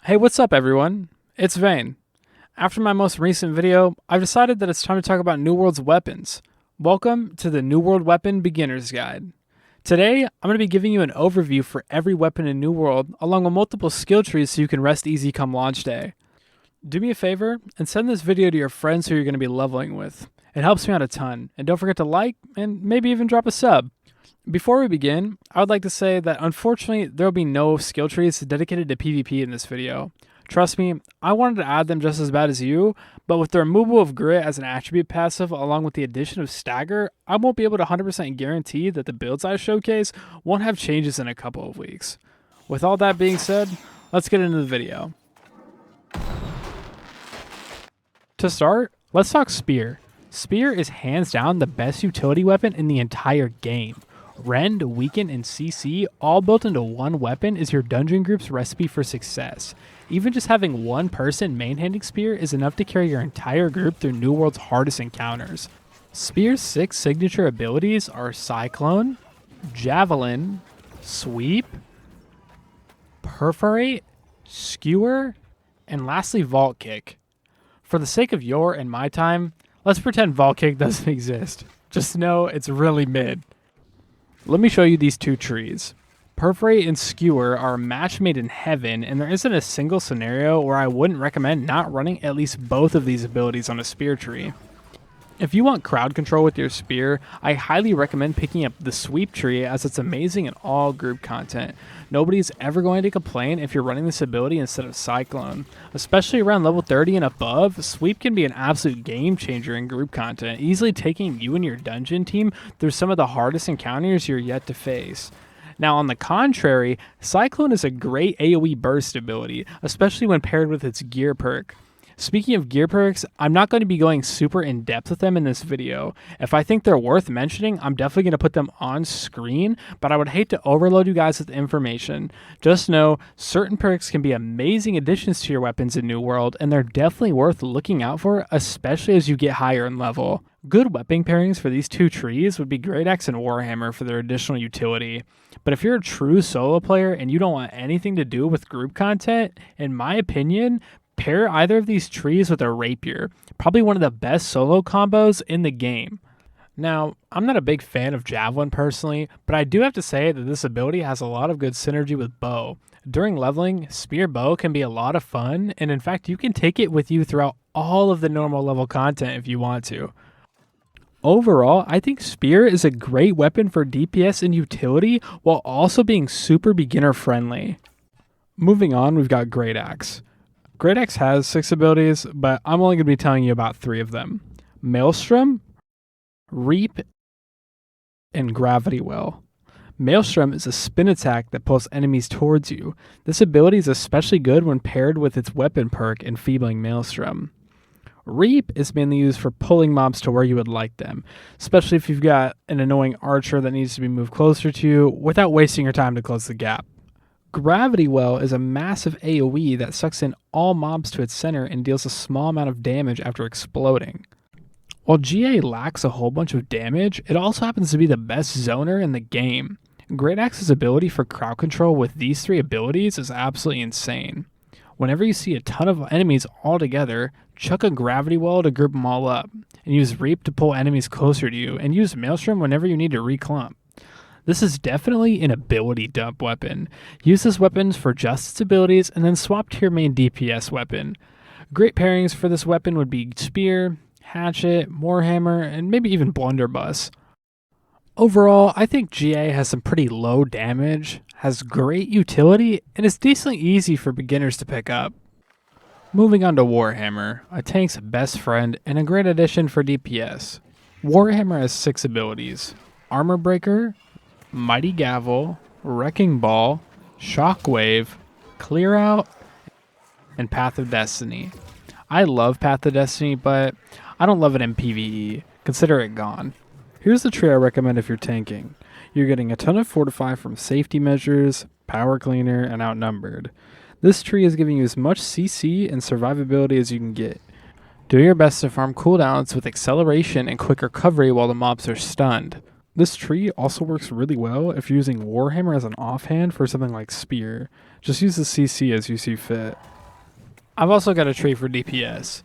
Hey, what's up everyone? It's Vane. After my most recent video, I've decided that it's time to talk about New World's weapons. Welcome to the New World Weapon Beginner's Guide. Today, I'm going to be giving you an overview for every weapon in New World, along with multiple skill trees so you can rest easy come launch day. Do me a favor and send this video to your friends who you're going to be leveling with. It helps me out a ton, and don't forget to like and maybe even drop a sub. Before we begin, I would like to say that unfortunately there will be no skill trees dedicated to PvP in this video. Trust me, I wanted to add them just as bad as you, but with the removal of Grit as an attribute passive along with the addition of Stagger, I won't be able to 100% guarantee that the builds I showcase won't have changes in a couple of weeks. With all that being said, let's get into the video. To start, let's talk Spear. Spear is hands down the best utility weapon in the entire game. Rend, Weaken, and CC all built into one weapon is your dungeon group's recipe for success. Even just having one person main-handing Spear is enough to carry your entire group through New World's hardest encounters. Spear's 6 signature abilities are Cyclone, Javelin, Sweep, Perforate, Skewer, and lastly Vault Kick. For the sake of your and my time, let's pretend Vault Kick doesn't exist. Just know it's really mid. Let me show you these two trees. Perforate and Skewer are a match made in heaven, and there isn't a single scenario where I wouldn't recommend not running at least both of these abilities on a spear tree. If you want crowd control with your spear, I highly recommend picking up the Sweep tree as it's amazing in all group content. Nobody's ever going to complain if you're running this ability instead of Cyclone. Especially around level 30 and above, Sweep can be an absolute game changer in group content, easily taking you and your dungeon team through some of the hardest encounters you're yet to face. Now on the contrary, Cyclone is a great AoE burst ability, especially when paired with its gear perk. Speaking of gear perks, I'm not going to be going super in depth with them in this video. If I think they're worth mentioning, I'm definitely going to put them on screen, but I would hate to overload you guys with information. Just know, certain perks can be amazing additions to your weapons in New World, and they're definitely worth looking out for, especially as you get higher in level. Good weapon pairings for these two trees would be Great Axe and Warhammer for their additional utility. But if you're a true solo player and you don't want anything to do with group content, in my opinion, pair either of these trees with a Rapier, probably one of the best solo combos in the game. Now, I'm not a big fan of Javelin personally, but I do have to say that this ability has a lot of good synergy with Bow. During leveling, Spear Bow can be a lot of fun, and in fact you can take it with you throughout all of the normal level content if you want to. Overall, I think Spear is a great weapon for DPS and utility while also being super beginner friendly. Moving on, we've got Great Axe. Great Axe has 6 abilities, but I'm only going to be telling you about 3 of them. Maelstrom, Reap, and Gravity Well. Maelstrom is a spin attack that pulls enemies towards you. This ability is especially good when paired with its weapon perk, Enfeebling Maelstrom. Reap is mainly used for pulling mobs to where you would like them, especially if you've got an annoying archer that needs to be moved closer to you without wasting your time to close the gap. Gravity Well is a massive AoE that sucks in all mobs to its center and deals a small amount of damage after exploding. While GA lacks a whole bunch of damage, it also happens to be the best zoner in the game. Great Axe's ability for crowd control with these 3 abilities is absolutely insane. Whenever you see a ton of enemies all together, chuck a Gravity Well to group them all up, and use Reap to pull enemies closer to you, and use Maelstrom whenever you need to reclump. This is definitely an ability dump weapon. Use this weapon for just its abilities and then swap to your main DPS weapon. Great pairings for this weapon would be Spear, Hatchet, Warhammer, and maybe even Blunderbuss. Overall, I think GA has some pretty low damage, has great utility, and is decently easy for beginners to pick up. Moving on to Warhammer, a tank's best friend and a great addition for DPS. Warhammer has 6 abilities: Armor Breaker, Mighty Gavel, Wrecking Ball, Shockwave, Clear Out, and Path of Destiny. I love Path of Destiny, but I don't love it in PvE. Consider it gone. Here's the tree I recommend if you're tanking. You're getting a ton of Fortify from safety measures, Power Cleaner, and Outnumbered. This tree is giving you as much CC and survivability as you can get. Do your best to farm cooldowns with acceleration and quick recovery while the mobs are stunned. This tree also works really well if you're using Warhammer as an offhand for something like Spear. Just use the CC as you see fit. I've also got a tree for DPS.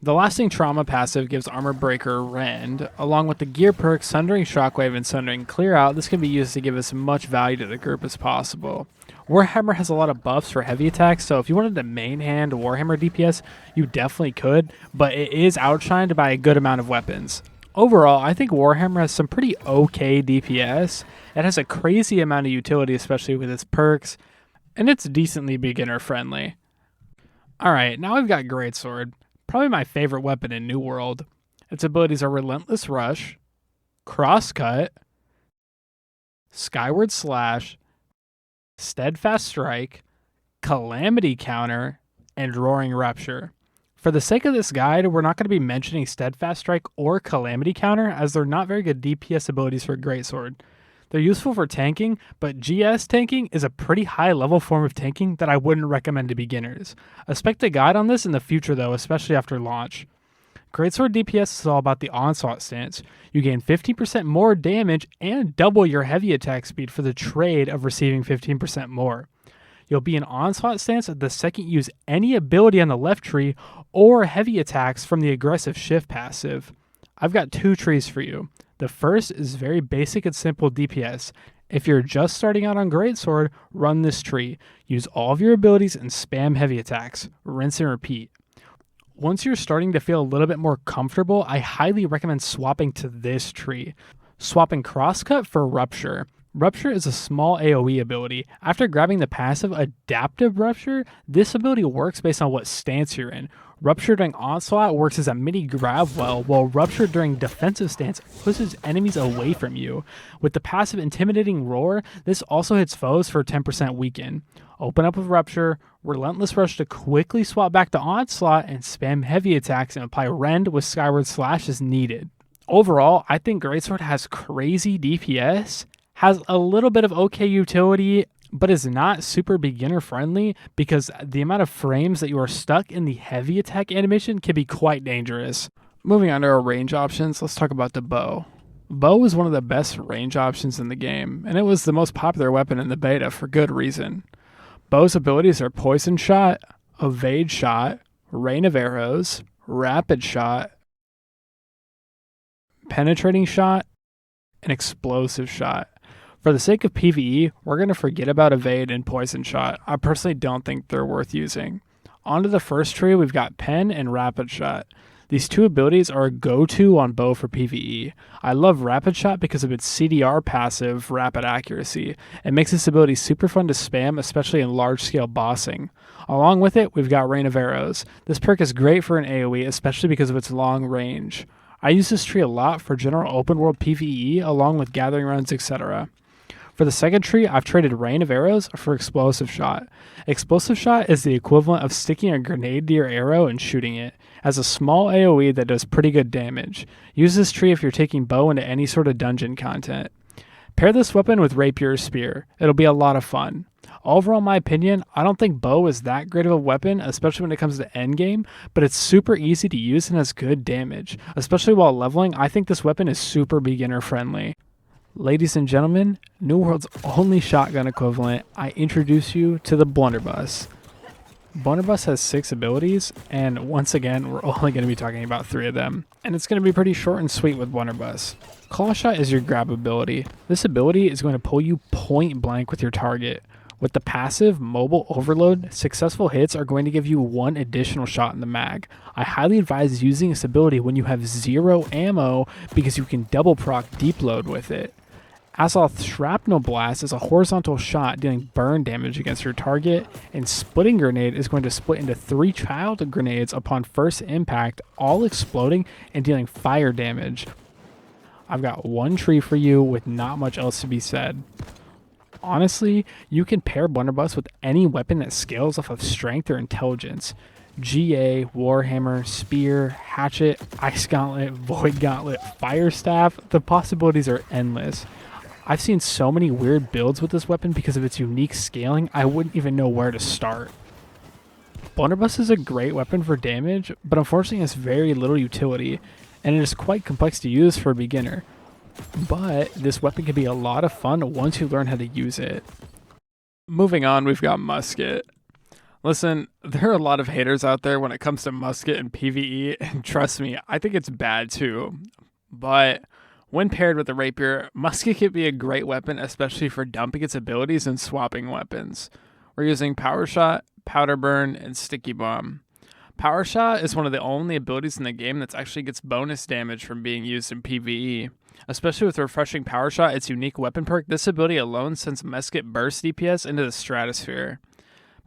The Lasting Trauma passive gives Armor Breaker Rend, along with the gear perk Sundering Shockwave and Sundering Clear Out. This can be used to give as much value to the group as possible. Warhammer has a lot of buffs for heavy attacks, so if you wanted to main hand Warhammer DPS, you definitely could, but it is outshined by a good amount of weapons. Overall, I think Warhammer has some pretty okay DPS. It has a crazy amount of utility, especially with its perks, and it's decently beginner friendly. Alright, now we've got Greatsword. Probably my favorite weapon in New World. Its abilities are Relentless Rush, Crosscut, Skyward Slash, Steadfast Strike, Calamity Counter, and Roaring Rupture. For the sake of this guide, we're not going to be mentioning Steadfast Strike or Calamity Counter, as they're not very good DPS abilities for Greatsword. They're useful for tanking, but GS tanking is a pretty high level form of tanking that I wouldn't recommend to beginners. Expect a guide on this in the future though, especially after launch. Greatsword DPS is all about the onslaught stance. You gain 15% more damage and double your heavy attack speed for the trade of receiving 15% more. You'll be in onslaught stance the second you use any ability on the left tree or heavy attacks from the aggressive shift passive. I've got two trees for you. The first is very basic and simple DPS. If you're just starting out on Greatsword, run this tree. Use all of your abilities and spam heavy attacks. Rinse and repeat. Once you're starting to feel a little bit more comfortable, I highly recommend swapping to this tree. Swapping Crosscut for Rupture. Rupture is a small AoE ability. After grabbing the passive Adaptive Rupture, this ability works based on what stance you're in. Rupture during Onslaught works as a mini grab well, while Rupture during defensive stance pushes enemies away from you. With the passive Intimidating Roar, this also hits foes for 10% weaken. Open up with Rupture, Relentless Rush to quickly swap back to Onslaught, and spam heavy attacks and apply Rend with Skyward Slash as needed. Overall, I think Greatsword has crazy DPS, has a little bit of okay utility, but is not super beginner friendly because the amount of frames that you are stuck in the heavy attack animation can be quite dangerous. Moving on to our range options, let's talk about the bow. Bow is one of the best range options in the game, and it was the most popular weapon in the beta for good reason. Bow's abilities are Poison Shot, Evade Shot, Rain of Arrows, Rapid Shot, Penetrating Shot, and Explosive Shot. For the sake of PvE, we're going to forget about Evade and Poison Shot. I personally don't think they're worth using. Onto the first tree, we've got Pen and Rapid Shot. These two abilities are a go-to on bow for PvE. I love Rapid Shot because of its CDR passive, Rapid Accuracy. It makes this ability super fun to spam, especially in large-scale bossing. Along with it, we've got Rain of Arrows. This perk is great for an AoE, especially because of its long range. I use this tree a lot for general open-world PvE, along with gathering runs, etc. For the second tree, I've traded Rain of Arrows for Explosive Shot. Explosive Shot is the equivalent of sticking a grenade to your arrow and shooting it. It has a small AoE that does pretty good damage. Use this tree if you're taking bow into any sort of dungeon content. Pair this weapon with Rapier or Spear. It'll be a lot of fun. Overall, in my opinion, I don't think bow is that great of a weapon, especially when it comes to endgame, but it's super easy to use and has good damage. Especially while leveling, I think this weapon is super beginner friendly. Ladies and gentlemen, New World's only shotgun equivalent, I introduce you to the Blunderbuss. Blunderbuss has 6 abilities, and once again, we're only going to be talking about 3 of them. And it's going to be pretty short and sweet with Blunderbuss. Claw Shot is your grab ability. This ability is going to pull you point blank with your target. With the passive Mobile Overload, successful hits are going to give you 1 additional shot in the mag. I highly advise using this ability when you have 0 ammo because you can double proc Deep Load with it. Azoth Shrapnel Blast is a horizontal shot dealing burn damage against your target, and Splitting Grenade is going to split into 3 child grenades upon first impact, all exploding and dealing fire damage. I've got 1 tree for you with not much else to be said. Honestly, you can pair Blunderbuss with any weapon that scales off of strength or intelligence. GA, Warhammer, Spear, Hatchet, Ice Gauntlet, Void Gauntlet, Firestaff, the possibilities are endless. I've seen so many weird builds with this weapon because of its unique scaling, I wouldn't even know where to start. Blunderbuss is a great weapon for damage, but unfortunately has very little utility, and it is quite complex to use for a beginner. But this weapon can be a lot of fun once you learn how to use it. Moving on, we've got Musket. Listen, there are a lot of haters out there when it comes to Musket and PvE, and trust me, I think it's bad too. But when paired with the Rapier, Musket can be a great weapon, especially for dumping its abilities and swapping weapons. We're using Power Shot, Powder Burn, and Sticky Bomb. Power Shot is one of the only abilities in the game that actually gets bonus damage from being used in PvE. Especially with Refreshing Power Shot, its unique weapon perk, this ability alone sends Musket burst DPS into the stratosphere.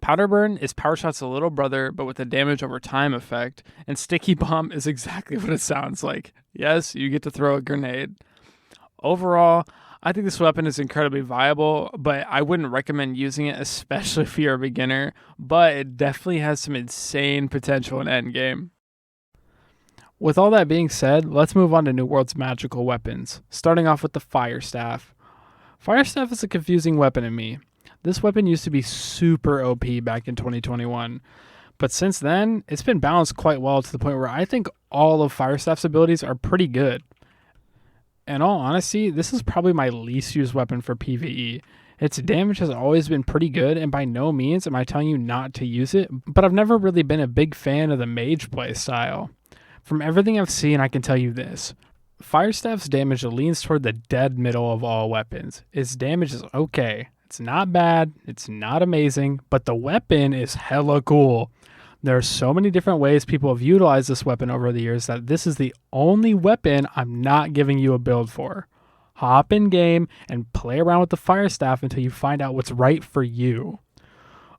Powder Burn is Power Shot's little brother, but with a damage over time effect, and Sticky Bomb is exactly what it sounds like. Yes, you get to throw a grenade. Overall, I think this weapon is incredibly viable, but I wouldn't recommend using it, especially if you're a beginner, but it definitely has some insane potential in endgame. With all that being said, let's move on to New World's magical weapons, starting off with the Firestaff. Firestaff is a confusing weapon to me. This weapon used to be super OP back in 2021, but since then, it's been balanced quite well to the point where I think all of Firestaff's abilities are pretty good. In all honesty, this is probably my least used weapon for PvE. Its damage has always been pretty good, and by no means am I telling you not to use it, but I've never really been a big fan of the mage play style. From everything I've seen, I can tell you this. Firestaff's damage leans toward the dead middle of all weapons. Its damage is okay. It's not bad, it's not amazing, but the weapon is hella cool. There are so many different ways people have utilized this weapon over the years that this is the only weapon I'm not giving you a build for. Hop in game and play around with the Firestaff until you find out what's right for you.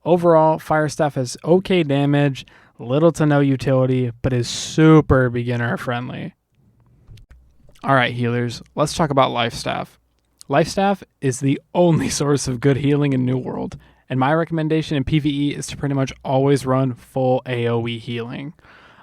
Overall, Firestaff has okay damage, little to no utility, but is super beginner friendly. Alright healers, let's talk about Lifestaff. Lifestaff is the only source of good healing in New World, and my recommendation in PvE is to pretty much always run full AoE healing.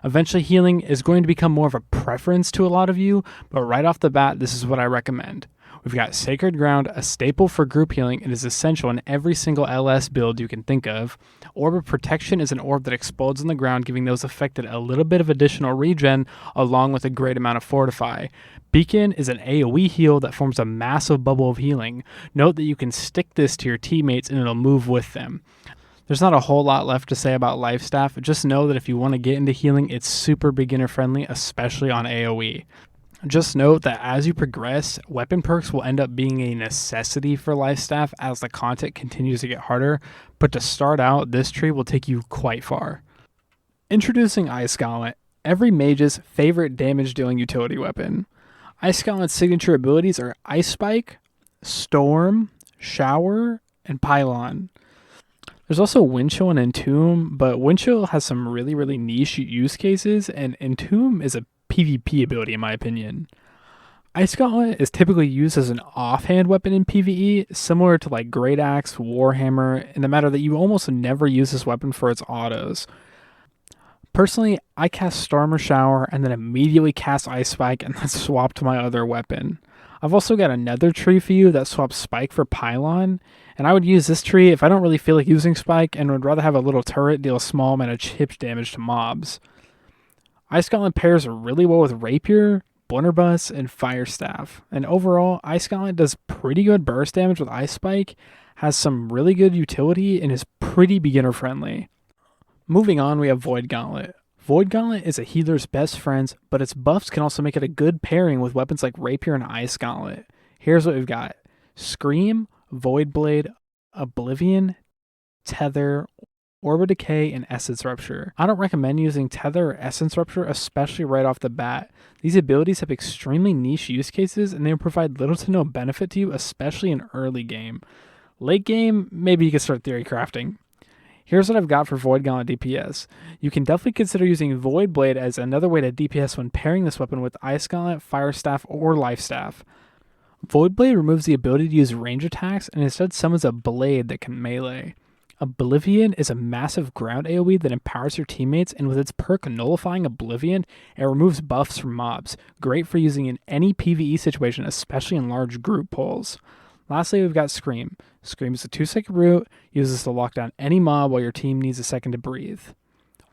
Eventually healing is going to become more of a preference to a lot of you, but right off the bat, this is what I recommend. We've got Sacred Ground, a staple for group healing and is essential in every single LS build you can think of. Orb of Protection is an orb that explodes on the ground, giving those affected a little bit of additional regen, along with a great amount of Fortify. Beacon is an AoE heal that forms a massive bubble of healing. Note that you can stick this to your teammates and it'll move with them. There's not a whole lot left to say about Lifestaff, just know that if you want to get into healing, it's super beginner friendly, especially on AoE. Just note that as you progress, weapon perks will end up being a necessity for Lifestaff as the content continues to get harder, but to start out, this tree will take you quite far. Introducing Ice Gauntlet, every mage's favorite damage dealing utility weapon. Ice Gauntlet's signature abilities are Ice Spike, Storm, Shower, and Pylon. There's also Wind Chill and Entomb, but Wind Chill has some really niche use cases, and Entomb is a PvP ability in my opinion. Ice Gauntlet is typically used as an offhand weapon in PvE, similar to like Great Axe, Warhammer, in the matter that you almost never use this weapon for its autos. Personally, I cast Storm or Shower and then immediately cast Ice Spike and then swap to my other weapon. I've also got another tree for you that swaps Spike for Pylon, and I would use this tree if I don't really feel like using Spike and would rather have a little turret deal a small amount of chip damage to mobs. Ice Gauntlet pairs really well with Rapier, Blunderbuss, and Firestaff, and overall, Ice Gauntlet does pretty good burst damage with Ice Spike, has some really good utility, and is pretty beginner friendly. Moving on, we have Void Gauntlet. Void Gauntlet is a healer's best friend, but its buffs can also make it a good pairing with weapons like Rapier and Ice Gauntlet. Here's what we've got. Scream, Void Blade, Oblivion, Tether, Orb of Decay, and Essence Rupture. I don't recommend using Tether or Essence Rupture, especially right off the bat. These abilities have extremely niche use cases, and they will provide little to no benefit to you, especially in early game. Late game, maybe you can start theory crafting. Here's what I've got for Void Gauntlet DPS. You can definitely consider using Void Blade as another way to DPS when pairing this weapon with Ice Gauntlet, Firestaff, or Lifestaff. Void Blade removes the ability to use range attacks and instead summons a blade that can melee. Oblivion is a massive ground AoE that empowers your teammates, and with its perk Nullifying Oblivion, it removes buffs from mobs. Great for using in any PvE situation, especially in large group pulls. Lastly, we've got Scream. Scream is a 2-second root, uses to lock down any mob while your team needs a second to breathe.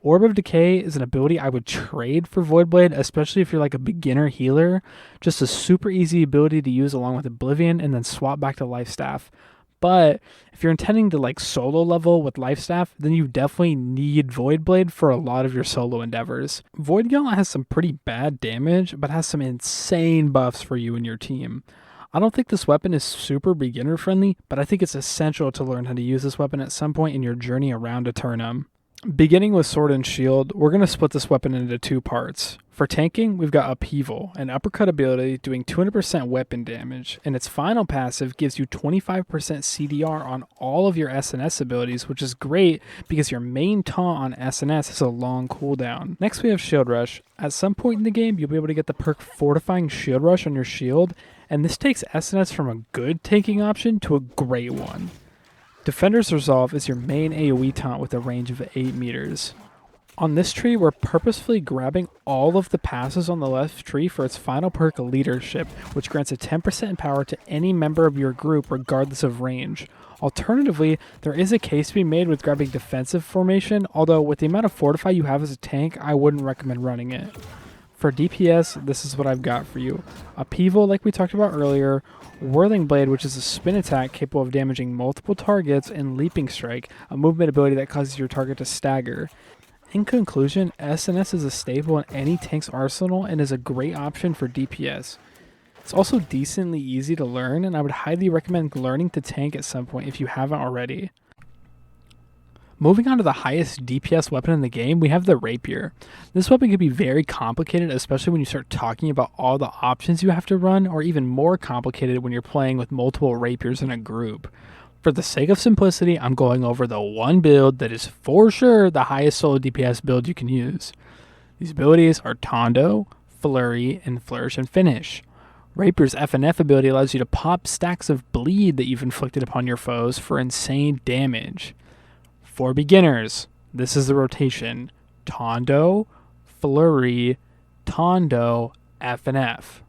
Orb of Decay is an ability I would trade for Void Blade, especially if you're like a beginner healer. Just a super easy ability to use along with Oblivion and then swap back to Lifestaff. But if you're intending to like solo level with Lifestaff, then you definitely need Void Blade for a lot of your solo endeavors. Void Gauntlet has some pretty bad damage, but has some insane buffs for you and your team. I don't think this weapon is super beginner friendly, but I think it's essential to learn how to use this weapon at some point in your journey around Aeternum. Beginning with Sword and Shield, we're going to split this weapon into 2 parts. For tanking, we've got Upheaval, an uppercut ability doing 200% weapon damage, and its final passive gives you 25% CDR on all of your SNS abilities, which is great because your main taunt on SNS has a long cooldown. Next we have Shield Rush. At some point in the game, you'll be able to get the perk Fortifying Shield Rush on your shield, and this takes SNS from a good tanking option to a great one. Defender's Resolve is your main AoE taunt with a range of 8 meters. On this tree, we're purposefully grabbing all of the passes on the left tree for its final perk, Leadership, which grants a 10% power to any member of your group regardless of range. Alternatively, there is a case to be made with grabbing Defensive Formation, although with the amount of Fortify you have as a tank, I wouldn't recommend running it. For DPS, this is what I've got for you. Upheaval, like we talked about earlier, Whirling Blade, which is a spin attack capable of damaging multiple targets, and Leaping Strike, a movement ability that causes your target to stagger. In conclusion, SNS is a staple in any tank's arsenal and is a great option for DPS. It's also decently easy to learn, and I would highly recommend learning to tank at some point if you haven't already. Moving on to the highest DPS weapon in the game, we have the Rapier. This weapon can be very complicated, especially when you start talking about all the options you have to run, or even more complicated when you're playing with multiple Rapiers in a group. For the sake of simplicity, I'm going over the one build that is for sure the highest solo DPS build you can use. These abilities are Tondo, Flurry, and Flourish and Finish. Rapier's FNF ability allows you to pop stacks of bleed that you've inflicted upon your foes for insane damage. For beginners, this is the rotation: Tondo, Flurry, Tondo, FNF.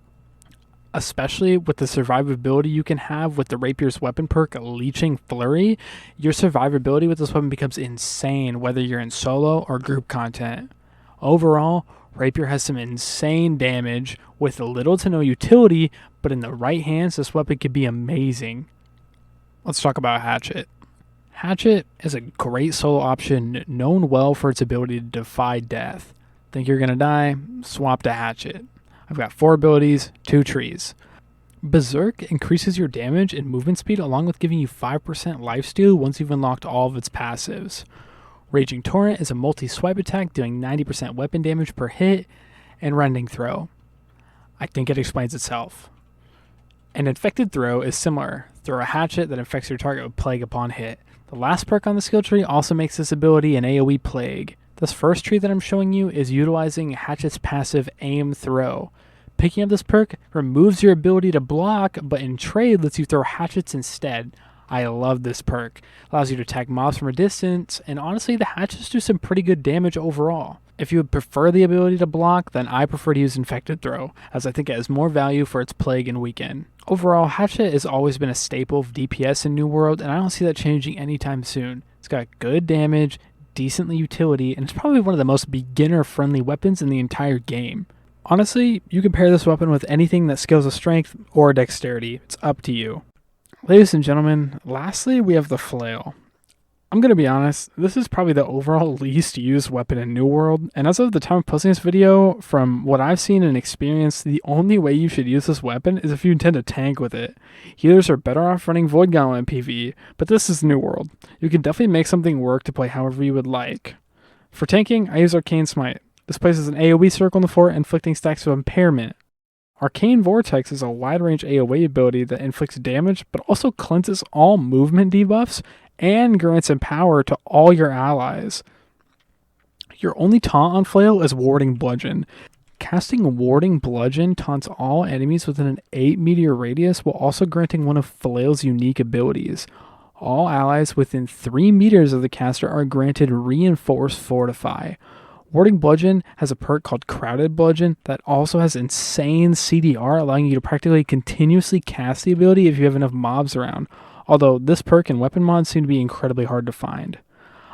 Especially with the survivability you can have with the Rapier's weapon perk, Leeching Flurry, your survivability with this weapon becomes insane whether you're in solo or group content. Overall, Rapier has some insane damage with little to no utility, but in the right hands, this weapon could be amazing. Let's talk about Hatchet. Hatchet is a great solo option known well for its ability to defy death. Think you're gonna die? Swap to Hatchet. I've got 4 abilities, 2 trees. Berserk increases your damage and movement speed along with giving you 5% lifesteal once you've unlocked all of its passives. Raging Torrent is a multi-swipe attack doing 90% weapon damage per hit, and Rending Throw. I think it explains itself. An Infected Throw is similar. Throw a hatchet that infects your target with Plague upon hit. The last perk on the skill tree also makes this ability an AoE Plague. This first tree that I'm showing you is utilizing Hatchet's passive Aim Throw. Picking up this perk removes your ability to block, but in trade lets you throw hatchets instead. I love this perk. Allows you to attack mobs from a distance, and honestly the hatchets do some pretty good damage overall. If you would prefer the ability to block, then I prefer to use Infected Throw, as I think it has more value for its Plague and Weaken. Overall, Hatchet has always been a staple of DPS in New World, and I don't see that changing anytime soon. It's got good damage, decently utility, and it's probably one of the most beginner-friendly weapons in the entire game. Honestly, you can pair this weapon with anything that scales with strength or dexterity. It's up to you. Ladies and gentlemen, lastly we have the Flail. I'm going to be honest, this is probably the overall least used weapon in New World, and as of the time of posting this video, from what I've seen and experienced, the only way you should use this weapon is if you intend to tank with it. Healers are better off running Void Gauntlet in PvE, but this is New World. You can definitely make something work to play however you would like. For tanking, I use Arcane Smite. This places an AoE circle in the fort, inflicting stacks of impairment. Arcane Vortex is a wide-range AoE ability that inflicts damage, but also cleanses all movement debuffs, and grants Empower to all your allies. Your only taunt on Flail is Warding Bludgeon. Casting Warding Bludgeon taunts all enemies within an 8 meter radius while also granting one of Flail's unique abilities. All allies within 3 meters of the caster are granted Reinforce Fortify. Warding Bludgeon has a perk called Crowded Bludgeon that also has insane CDR, allowing you to practically continuously cast the ability if you have enough mobs around. Although this perk and weapon mods seem to be incredibly hard to find.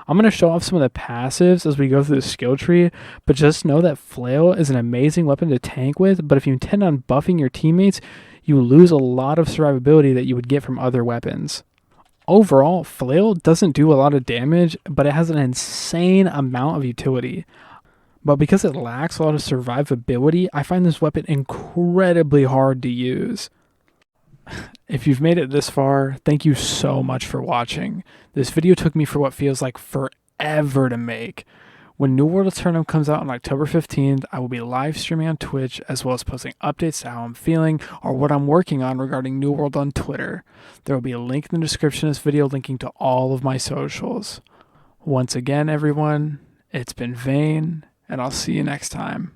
I'm going to show off some of the passives as we go through the skill tree, but just know that Flail is an amazing weapon to tank with, but if you intend on buffing your teammates, you lose a lot of survivability that you would get from other weapons. Overall, Flail doesn't do a lot of damage, but it has an insane amount of utility. But because it lacks a lot of survivability, I find this weapon incredibly hard to use. If you've made it this far, thank you so much for watching. This video took me for what feels like forever to make. When New World Aeternum comes out on October 15th, I will be live streaming on Twitch as well as posting updates to how I'm feeling or what I'm working on regarding New World on Twitter. There will be a link in the description of this video linking to all of my socials. Once again, everyone, it's been Vane, and I'll see you next time.